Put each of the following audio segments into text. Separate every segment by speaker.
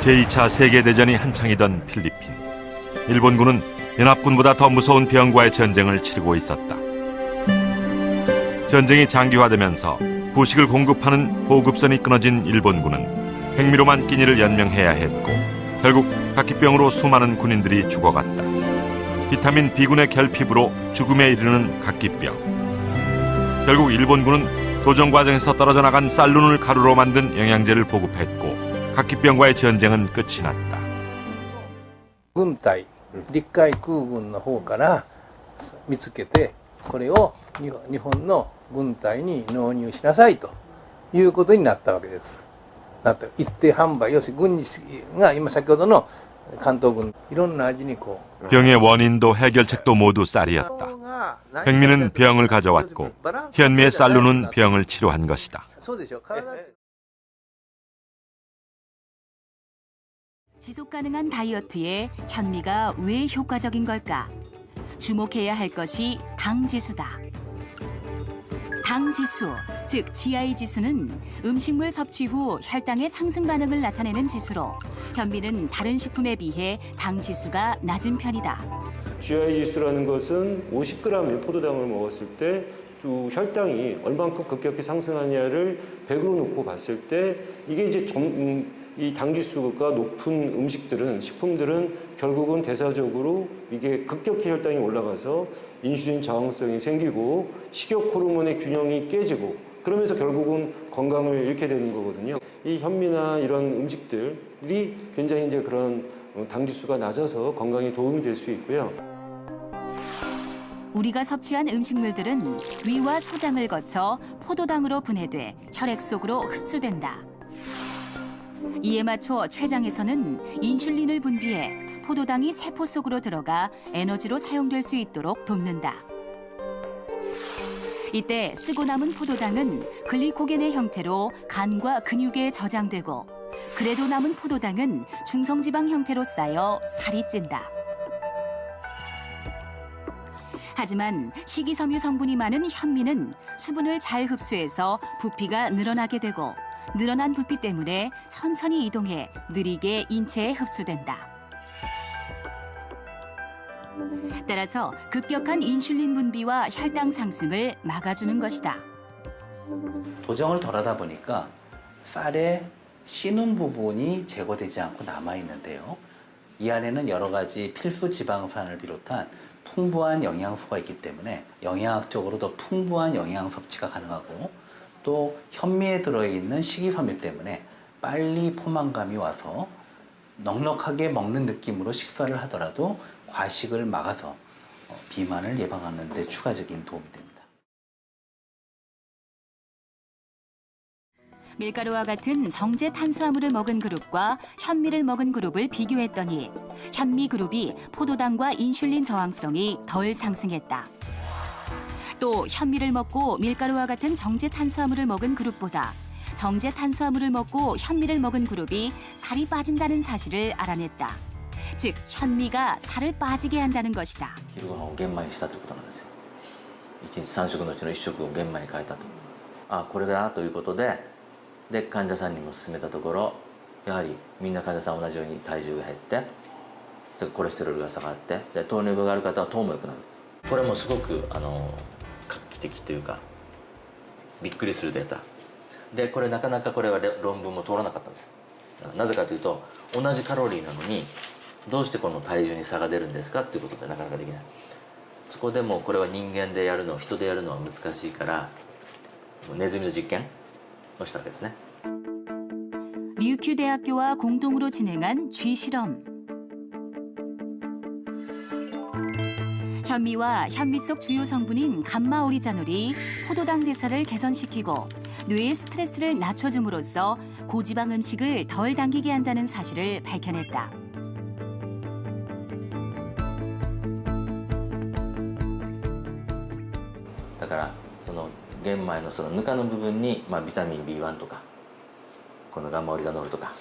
Speaker 1: 제2차 세계대전이 한창이던 필리핀. 일본군은 연합군보다 더 무서운 병과의 전쟁을 치르고 있었다. 전쟁이 장기화되면서 부식을 공급하는 보급선이 끊어진 일본군은 행미로만 끼니를 연명해야 했고 결국 각기병으로 수많은 군인들이 죽어갔다. 비타민 B군의 결핍으로 죽음에 이르는 각기병. 결국 일본군은 도전 과정에서 떨어져 나간 쌀룬을 가루로 만든 영양제를 보급했고 각기병과의 전쟁은 끝이 났다.
Speaker 2: 軍隊、陸海空軍の方から見つけて、これを日本の軍隊に納入しなさいということになったわけです。一定販売、要するに軍事が今先ほどの関東軍、いろんな味にこう。
Speaker 1: 병의 원인도 해결책도 모두 쌀이었다. 백미는 병을 가져왔고 현미의 쌀로는 병을 치료한 것이다.
Speaker 3: 지속 가능한 다이어트에 현미가 왜 효과적인 걸까? 주목해야 할 것이 당지수다. 당지수, 즉 GI 지수는 음식물 섭취 후 혈당의 상승 반응을 나타내는 지수로 현미는 다른 식품에 비해 당 지수가 낮은 편이다.
Speaker 4: GI 지수라는 것은 50g의 포도당을 먹었을 때 혈당이 얼만큼 급격히 상승하냐를 100으로 놓고 봤을 때 이게 이제 이 당지수가 높은 음식들은, 식품들은 결국은 대사적으로 이게 급격히 혈당이 올라가서 인슐린 저항성이 생기고 식욕 호르몬의 균형이 깨지고 그러면서 결국은 건강을 잃게 되는 거거든요. 이 현미나 이런 음식들이 굉장히 이제 그런 당지수가 낮아서 건강에 도움이 될 수 있고요.
Speaker 3: 우리가 섭취한 음식물들은 위와 소장을 거쳐 포도당으로 분해돼 혈액 속으로 흡수된다. 이에 맞춰 췌장에서는 인슐린을 분비해 포도당이 세포 속으로 들어가 에너지로 사용될 수 있도록 돕는다. 이때 쓰고 남은 포도당은 글리코겐의 형태로 간과 근육에 저장되고 그래도 남은 포도당은 중성지방 형태로 쌓여 살이 찐다. 하지만 식이섬유 성분이 많은 현미는 수분을 잘 흡수해서 부피가 늘어나게 되고 늘어난 부피 때문에 천천히 이동해 느리게 인체에 흡수된다. 따라서 급격한 인슐린 분비와 혈당 상승을 막아주는 것이다.
Speaker 5: 도정을 덜하다 보니까 쌀의 씨눈 부분이 제거되지 않고 남아있는데요. 이 안에는 여러 가지 필수 지방산을 비롯한 풍부한 영양소가 있기 때문에 영양학적으로 더 풍부한 영양 섭취가 가능하고 또 현미에 들어있는 식이섬유 때문에 빨리 포만감이 와서 넉넉하게 먹는 느낌으로 식사를 하더라도 과식을 막아서 비만을 예방하는 데 추가적인 도움이 됩니다.
Speaker 3: 밀가루와 같은 정제 탄수화물을 먹은 그룹과 현미를 먹은 그룹을 비교했더니 현미 그룹이 포도당과 인슐린 저항성이 덜 상승했다. 또 현미를 먹고 밀가루와 같은 정제 탄수화물을 먹은 그룹보다 정제 탄수화물을 먹고 현미를 먹은 그룹이 살이 빠진다는 사실을 알아냈다. 즉 현미가 살을 빠지게 한다는 것이다.
Speaker 6: 昼ご飯を玄米にしたということなんですよ。1日3食のうちの1食を玄米に変えたと。これだなということで、患者さんにも勧めたところ、やはりみんな患者さん同じように体重が減って、それコレステロールが下がって、糖尿病がある方は糖も良くなる。これもすごく画期的というかびっくりするデータで、これなかなかこれは論文も通らなかったんです。なぜかというと同じカロリーなのにどうしてこの体重に差が出るんですかっていうことでなかなかできない。そこでもこれは人間でやるの、人でやるのは難しいからネズミの実験をしたわけですね。
Speaker 3: 류큐대학교와 공동으로 진행한 쥐실험. 현미와 현미 속 주요 성분인 감마오리자놀이 포도당 대사를 개선시키고 뇌의 스트레스를 낮춰줌으로써 고지방 음식을 덜 당기게 한다는 사실을 밝혀냈다.
Speaker 6: 그러니까 玄米のぬかの部分にビタミン B1 とかこのガンマオリザノールとか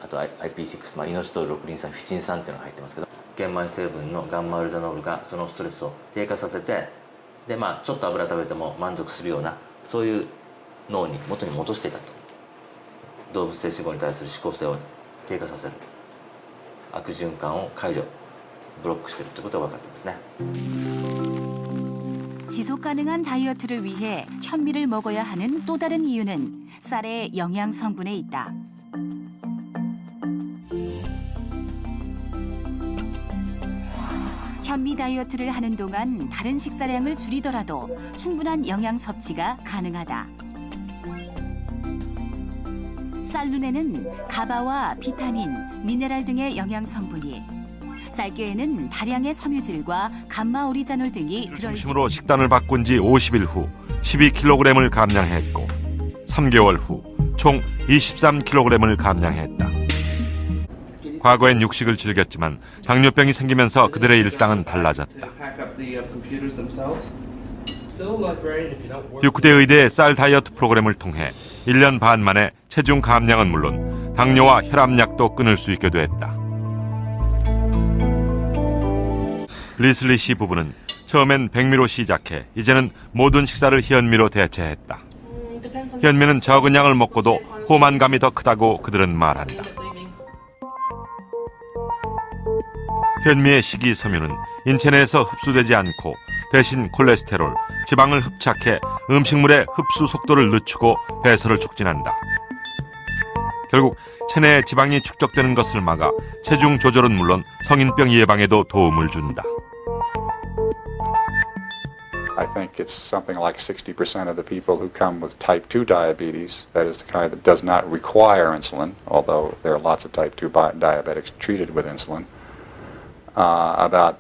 Speaker 6: あと IP6、イノシトール、ロクリン酸、フィチン酸っていうのが入ってますけど、玄米成分のガンマオリザノールがそのストレスを低下させて、でちょっと油食べても満足するようなそういう脳に元に戻していたと動物性脂肪に対する指向性を低下させる悪循環を解除ブロックしているということが分かってますね。
Speaker 3: 지속 가능한 다이어트를 위해 현미를 먹어야 하는 또 다른 이유는 쌀의 영양 성분에 있다. 현미 다이어트를 하는 동안 다른 식사량을 줄이더라도 충분한 영양 섭취가 가능하다. 쌀눈에는 가바와 비타민, 미네랄 등의 영양 성분이, 쌀깨에는 다량의 섬유질과 감마 오리자놀 등이 들어있기
Speaker 1: 중심으로 식단을 바꾼 지 50일 후 12kg을 감량했고 3개월 후 총 23kg을 감량했다. 과거엔 육식을 즐겼지만 당뇨병이 생기면서 그들의 일상은 달라졌다. 듀크대 의대의 쌀 다이어트 프로그램을 통해 1년 반 만에 체중 감량은 물론 당뇨와 혈압약도 끊을 수 있게 됐다. 리슬리 씨 부부는 처음엔 백미로 시작해 이제는 모든 식사를 현미로 대체했다. 현미는 적은 양을 먹고도 포만감이 더 크다고 그들은 말한다. 현미의 식이섬유는 인체 내에서 흡수되지 않고 대신 콜레스테롤, 지방을 흡착해 음식물의 흡수 속도를 늦추고 배설을 촉진한다. 결국 체내에 지방이 축적되는 것을 막아 체중 조절은 물론 성인병 예방에도 도움을 준다.
Speaker 7: I think it's something like 60% of the people who come with type 2 diabetes, that is the kind that does not require insulin, although there are lots of type 2 diabetics treated with insulin. About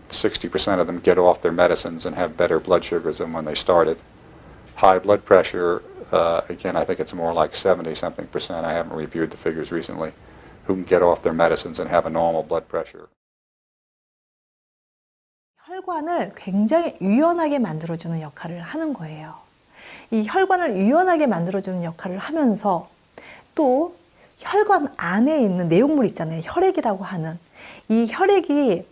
Speaker 7: 60% of them get off their medicines and have better blood sugars than when they started. High blood pressure, again, I think it's more like 70-something%. I haven't reviewed the figures recently, who can get off their medicines and have a normal blood pressure.
Speaker 8: 혈관을 굉장히 유연하게 만들어주는 역할을 하는 거예요. 이 혈관을 유연하게 만들어주는 역할을 하면서 또 혈관 안에 있는 내용물 있잖아요. 혈액이라고 하는. 이 혈액이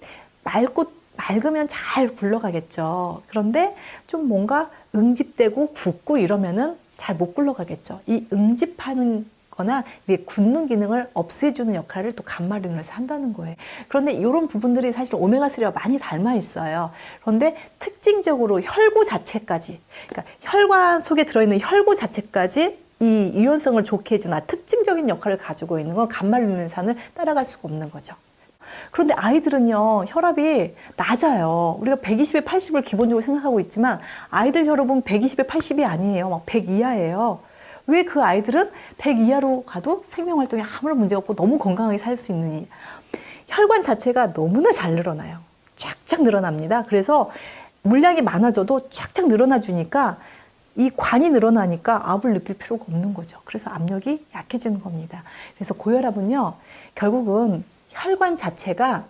Speaker 8: 맑으면 잘 굴러가겠죠. 그런데 좀 뭔가 응집되고 굳고 이러면은 잘 못 굴러가겠죠. 이 응집하는 거나 굳는 기능을 없애주는 역할을 또 감마리놀에서 한다는 거예요. 그런데 이런 부분들이 사실 오메가3와 많이 닮아 있어요. 그런데 특징적으로 혈구 자체까지, 그러니까 혈관 속에 들어있는 혈구 자체까지 이 유연성을 좋게 해주는 특징적인 역할을 가지고 있는 건 감마리놀산을 따라갈 수가 없는 거죠. 그런데 아이들은요, 혈압이 낮아요. 우리가 120에 80을 기본적으로 생각하고 있지만 아이들 혈압은 120에 80이 아니에요. 막 100 이하예요. 왜 그 아이들은 100 이하로 가도 생명활동에 아무런 문제가 없고 너무 건강하게 살 수 있느니? 혈관 자체가 너무나 잘 늘어나요. 쫙쫙 늘어납니다. 그래서 물량이 많아져도 쫙쫙 늘어나 주니까 이 관이 늘어나니까 압을 느낄 필요가 없는 거죠. 그래서 압력이 약해지는 겁니다. 그래서 고혈압은요, 결국은 혈관 자체가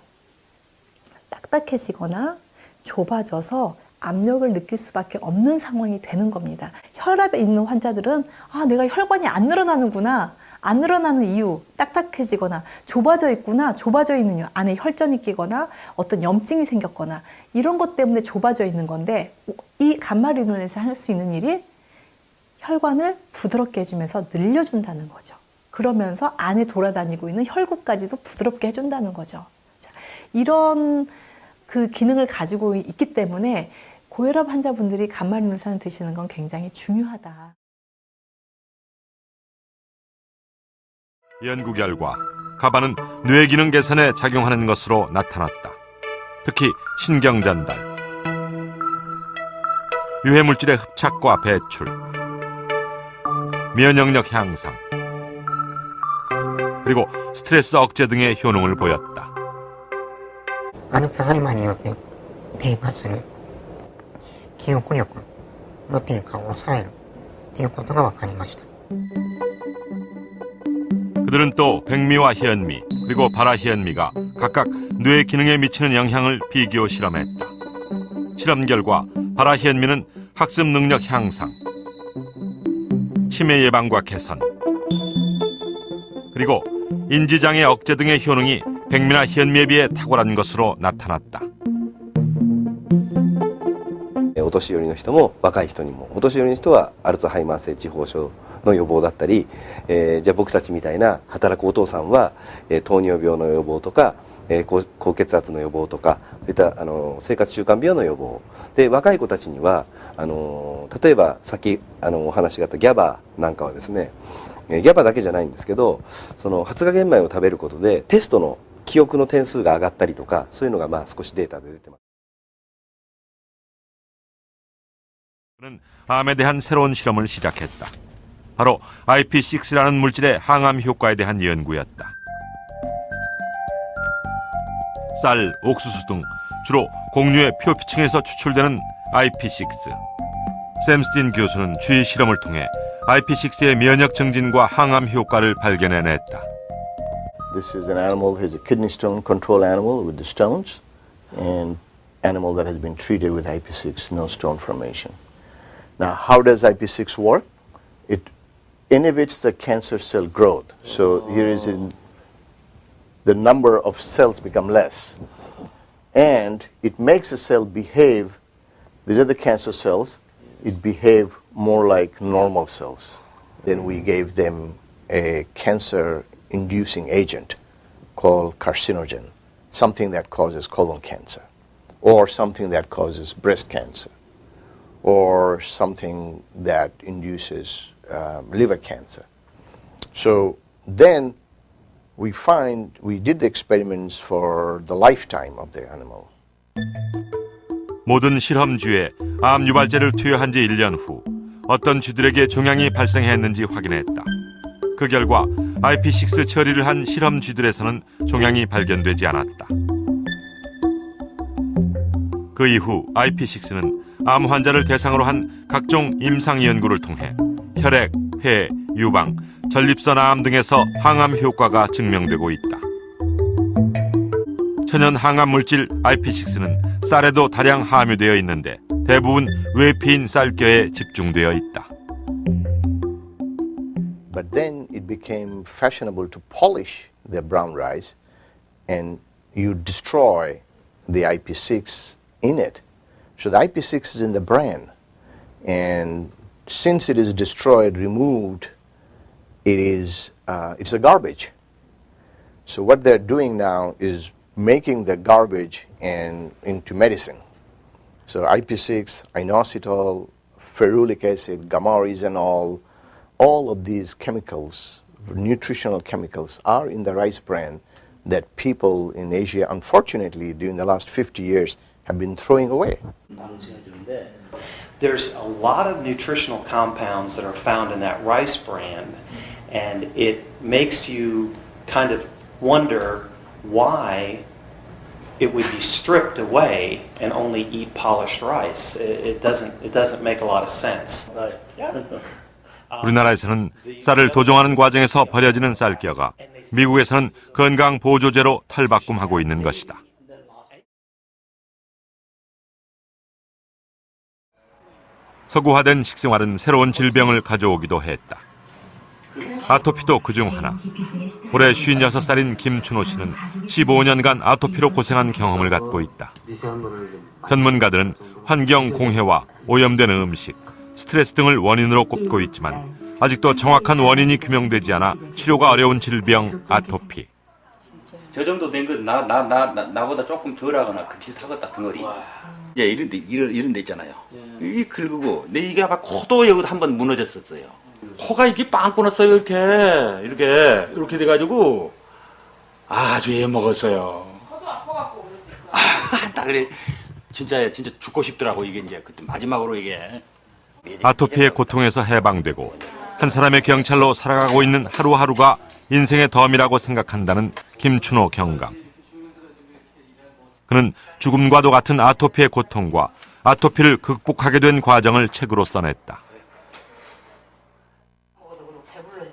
Speaker 8: 딱딱해지거나 좁아져서 압력을 느낄 수밖에 없는 상황이 되는 겁니다. 혈압에 있는 환자들은 내가 혈관이 안 늘어나는구나. 안 늘어나는 이유, 딱딱해지거나 좁아져 있구나. 좁아져 있는 이유, 안에 혈전이 끼거나 어떤 염증이 생겼거나 이런 것 때문에 좁아져 있는 건데, 이 감마리놀에서 할 수 있는 일이 혈관을 부드럽게 해주면서 늘려준다는 거죠. 그러면서 안에 돌아다니고 있는 혈구까지도 부드럽게 해준다는 거죠. 자, 이런 그 기능을 가지고 있기 때문에 고혈압 환자분들이 감마리놀산을 드시는 건 굉장히 중요하다.
Speaker 1: 연구 결과 가바는 뇌 기능 개선에 작용하는 것으로 나타났다. 특히 신경 전달, 유해 물질의 흡착과 배출, 면역력 향상, 그리고 스트레스 억제 등의 효능을 보였다.
Speaker 9: アルツハイマーによって低下する記憶力の低下を抑えるということが分かりました。
Speaker 1: 그들은 또 백미와 현미 그리고 바라현미가 각각 뇌 기능에 미치는 영향을 비교 실험했다. 실험 결과 바라현미는 학습 능력 향상, 치매 예방과 개선, 그리고 인지장애 억제 등의 효능이 백미나 현미에 비해 탁월한 것으로 나타났다.
Speaker 10: お年寄りの人も若い人にも、お年寄りの人はアルツハイマー性痴呆症の予防だったり、じゃあ僕たちみたいな働くお父さんは、糖尿病の予防とか、高血圧の予防とか、そういった生活習慣病の予防で、若い子たちには例えばさっきお話があったギャバなんかはですね、ギャバだけじゃないんですけど、その発芽玄米を食べることでテストの記憶の点数が上がったりとか、そういうのがまあ少しデータで出てます。
Speaker 1: 그는 암에 대한 새로운 실험을 시작했다. 바로 IP6라는 물질의 항암 효과에 대한 연구였다. 쌀, 옥수수 등 주로 곡류의 표피층에서 추출되는 IP6. 샘스틴 교수는 주의 실험을 통해 IP6의 면역 증진과 항암 효과를 발견해냈다.
Speaker 11: This is an animal who is a kidney stone control animal with the stones, and animal that has been treated with IP6, no stone formation. Now, how does IP6 work? It inhibits the cancer cell growth. So here is the number of cells become less, and it makes the cell behave. These are the cancer cells. It behave more like normal cells. Then we gave them a cancer-inducing agent called carcinogen, something that causes colon cancer, or something that causes breast cancer, or something that induces liver cancer. So then we did the experiments for the lifetime of the animal.
Speaker 1: 모든 실험쥐에 암 유발제를 투여한 지 1년 후 어떤 쥐들에게 종양이 발생했는지 확인했다. 그 결과 IP6 처리를 한 실험쥐들에서는 종양이 발견되지 않았다. 그 이후 IP6는 암 환자를 대상으로 한 각종 임상 연구를 통해 혈액, 폐, 유방, 전립선 암 등에서 항암 효과가 증명되고 있다. 천연 항암 물질 IP6는 쌀에도 다량 함유되어 있는데 대부분 외피인 쌀겨에 집중되어 있다.
Speaker 11: But then it became fashionable to polish the brown rice, and you destroy the IP6 in it. So the IP6 is in the bran, and since it is destroyed, removed, it's a garbage. So what they're doing now is making the garbage into medicine. So IP6, inositol, ferulic acid, gamma-oryzanol, all of these chemicals, nutritional chemicals, are in the rice bran that people in Asia, unfortunately, during the last 50 years, have been throwing away.
Speaker 12: There's a lot of nutritional compounds that are found in that rice bran, and it makes you kind of wonder why it would be stripped away and only eat polished rice. It doesn't make a lot of sense.
Speaker 1: 우리나라에서는 쌀을 도정하는 과정에서 버려지는 쌀겨가 미국에서는 건강 보조제로 탈바꿈하고 있는 것이다. 서구화된 식생활은 새로운 질병을 가져오기도 했다. 아토피도 그중 하나. 올해 56살인 김춘호 씨는 15년간 아토피로 고생한 경험을 갖고 있다. 전문가들은 환경 공해와 오염된 음식, 스트레스 등을 원인으로 꼽고 있지만 아직도 정확한 원인이 규명되지 않아 치료가 어려운 질병 아토피.
Speaker 13: 저 정도 된 건 나보다 조금 덜하거나 비슷하겠다 덩어리. 이제 이런 데 있잖아요. 이 긁고 내 이게 아마 코도 여기 한번 무너졌었어요. 코가 이렇게 빵 끊었어요. 이렇게 돼가지고 아주 애 먹었어요. 코도 아파갖고 그랬어요. 딱 그래. 진짜 죽고 싶더라고. 이게 이제 그때 마지막으로 이게.
Speaker 1: 아토피의 고통에서 해방되고 한 사람의 경찰로 살아가고 있는 하루하루가 인생의 덤이라고 생각한다는 김춘호 경감. 그는 죽음과도 같은 아토피의 고통과 아토피를 극복하게 된 과정을 책으로 써냈다.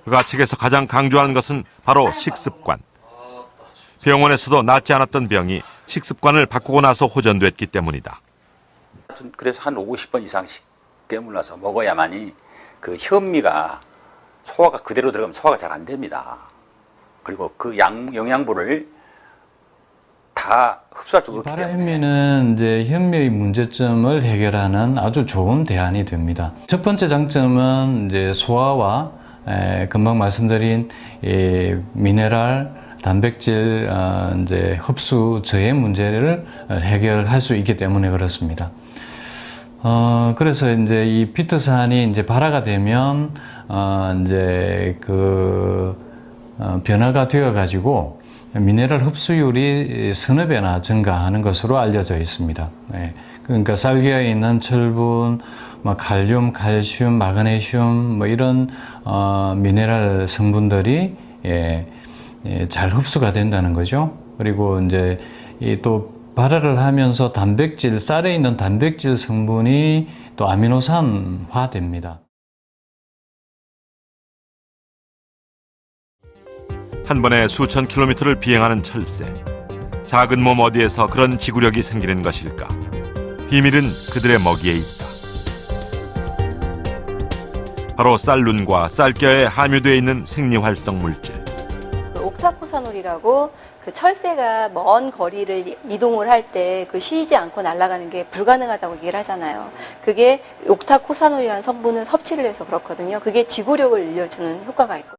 Speaker 1: 그가 책에서 가장 강조하는 것은 바로 식습관. 병원에서도 낫지 않았던 병이 식습관을 바꾸고 나서 호전됐기 때문이다.
Speaker 13: 그래서 한 50번 이상씩 깨물러서 먹어야만이 그 현미가 소화가 그대로 들어가면 소화가 잘 안 됩니다. 그리고 그 영양분을
Speaker 14: 다 흡수할 수가 없기 때문에.
Speaker 15: 발화현미는 이제 현미의 문제점을 해결하는 아주 좋은 대안이 됩니다. 첫 번째 장점은 이제 소화와 금방 말씀드린 미네랄, 단백질 이제 흡수 저해 문제를 해결할 수 있기 때문에 그렇습니다. 그래서 이제 이 피트산이 이제 발화가 되면 이제 변화가 되어 가지고 미네랄 흡수율이 서너 배나 증가하는 것으로 알려져 있습니다. 그러니까 쌀기에 있는 철분, 칼륨, 칼슘, 마그네슘 이런 미네랄 성분들이 잘 흡수가 된다는 거죠. 그리고 이제 또 발화를 하면서 단백질, 쌀에 있는 단백질 성분이 또 아미노산화 됩니다.
Speaker 1: 한 번에 수천 킬로미터를 비행하는 철새. 작은 몸 어디에서 그런 지구력이 생기는 것일까? 비밀은 그들의 먹이에 있다. 바로 쌀룬과 쌀겨에 함유되어 있는 생리활성 물질.
Speaker 16: 옥타코사놀이라고 그 철새가 먼 거리를 이동을 할 때 그 쉬지 않고 날아가는 게 불가능하다고 얘기를 하잖아요. 그게 옥타코사놀이라는 성분을 섭취를 해서 그렇거든요. 그게 지구력을 늘려주는 효과가 있고.